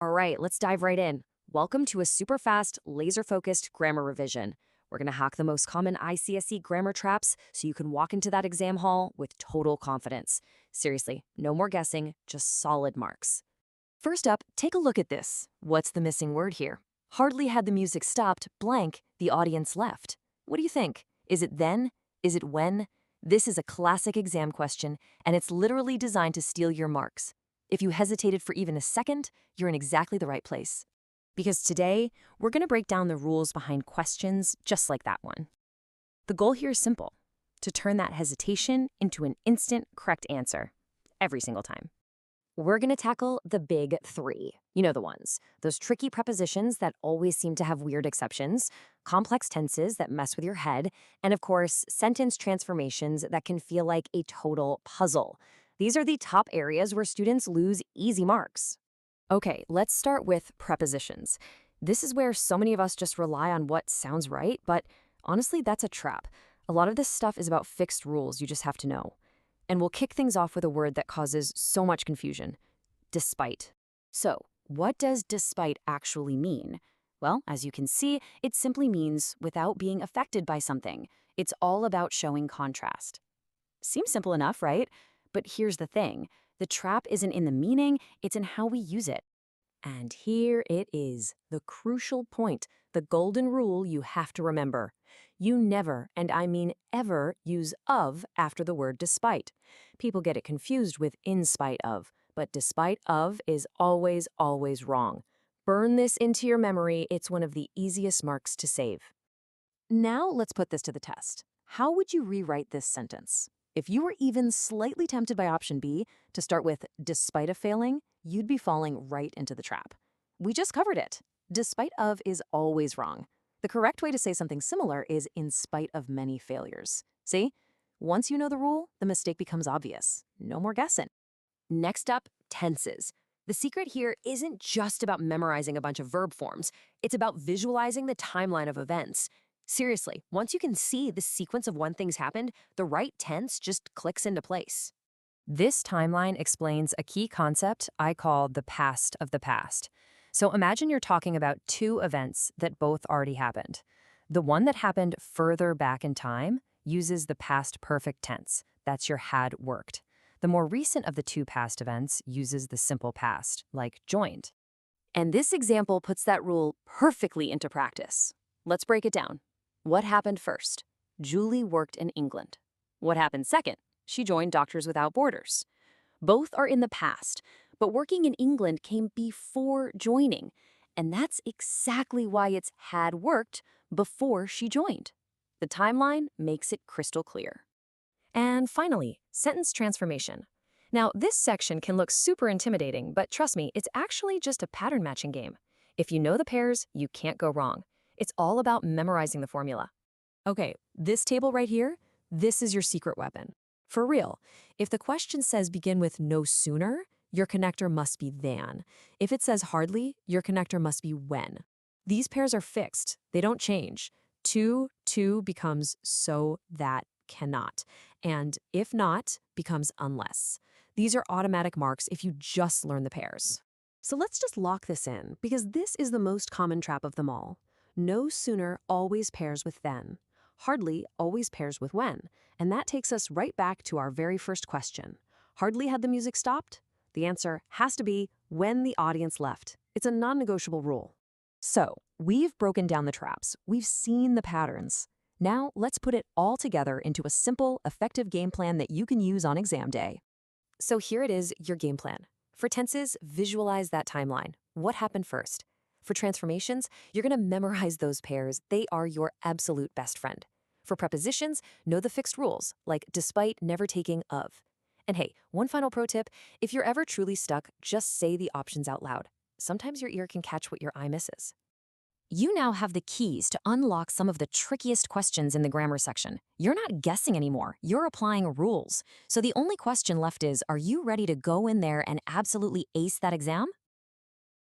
All right, let's dive right in. Welcome to a super fast, laser focused grammar revision. We're going to hack the most common ICSE grammar traps so you can walk into that exam hall with total confidence. Seriously, no more guessing, just solid marks. First up, take a look at this. What's the missing word here? Hardly had the music stopped, blank, the audience left. What do you think? Is it then? Is it when? This is a classic exam question, and it's literally designed to steal your marks. If you hesitated for even a second, you're in exactly the right place. Because today, we're going to break down the rules behind questions just like that one. The goal here is simple: to turn that hesitation into an instant correct answer, every single time. We're going to tackle the big three. You know the ones. Those tricky prepositions that always seem to have weird exceptions, complex tenses that mess with your head, and of course, sentence transformations that can feel like a total puzzle. These are the top areas where students lose easy marks. Okay, let's start with prepositions. This is where so many of us just rely on what sounds right, but honestly, that's a trap. A lot of this stuff is about fixed rules you just have to know. And we'll kick things off with a word that causes so much confusion: despite. So, what does despite actually mean? Well, as you can see, it simply means without being affected by something. It's all about showing contrast. Seems simple enough, right? But here's the thing: the trap isn't in the meaning, it's in how we use it. And here it is, the crucial point, the golden rule you have to remember. You never, and I mean ever, use of after the word despite. People get it confused with in spite of, but despite of is always, always wrong. Burn this into your memory, it's one of the easiest marks to save. Now let's put this to the test. How would you rewrite this sentence? If you were even slightly tempted by option B to start with despite of failing, you'd be falling right into the trap. We just covered it. Despite of is always wrong. The correct way to say something similar is in spite of many failures. See? Once you know the rule, the mistake becomes obvious. No more guessing. Next up, tenses. The secret here isn't just about memorizing a bunch of verb forms. It's about visualizing the timeline of events. Seriously, once you can see the sequence of when things happened, the right tense just clicks into place. This timeline explains a key concept I call the past of the past. So imagine you're talking about two events that both already happened. The one that happened further back in time uses the past perfect tense. That's your had worked. The more recent of the two past events uses the simple past, like joined. And this example puts that rule perfectly into practice. Let's break it down. What happened first? Julie worked in England. What happened second? She joined Doctors Without Borders. Both are in the past, but working in England came before joining, and that's exactly why it's had worked before she joined. The timeline makes it crystal clear. And finally, sentence transformation. Now, this section can look super intimidating, but trust me, it's actually just a pattern matching game. If you know the pairs, you can't go wrong. It's all about memorizing the formula. Okay, this table right here, this is your secret weapon. For real, if the question says begin with no sooner, your connector must be than. If it says hardly, your connector must be when. These pairs are fixed. They don't change. To becomes so that cannot. And if not becomes unless. These are automatic marks if you just learn the pairs. So let's just lock this in, because this is the most common trap of them all. No sooner always pairs with then. Hardly always pairs with when. And that takes us right back to our very first question. Hardly had the music stopped? The answer has to be when the audience left. It's a non-negotiable rule. So, we've broken down the traps. We've seen the patterns. Now, let's put it all together into a simple, effective game plan that you can use on exam day. So here it is, your game plan. For tenses, visualize that timeline. What happened first? For transformations, you're going to memorize those pairs. They are your absolute best friend. For prepositions, know the fixed rules, like despite, never taking, of. And hey, one final pro tip: if you're ever truly stuck, just say the options out loud. Sometimes your ear can catch what your eye misses. You now have the keys to unlock some of the trickiest questions in the grammar section. You're not guessing anymore, you're applying rules. So the only question left is, are you ready to go in there and absolutely ace that exam?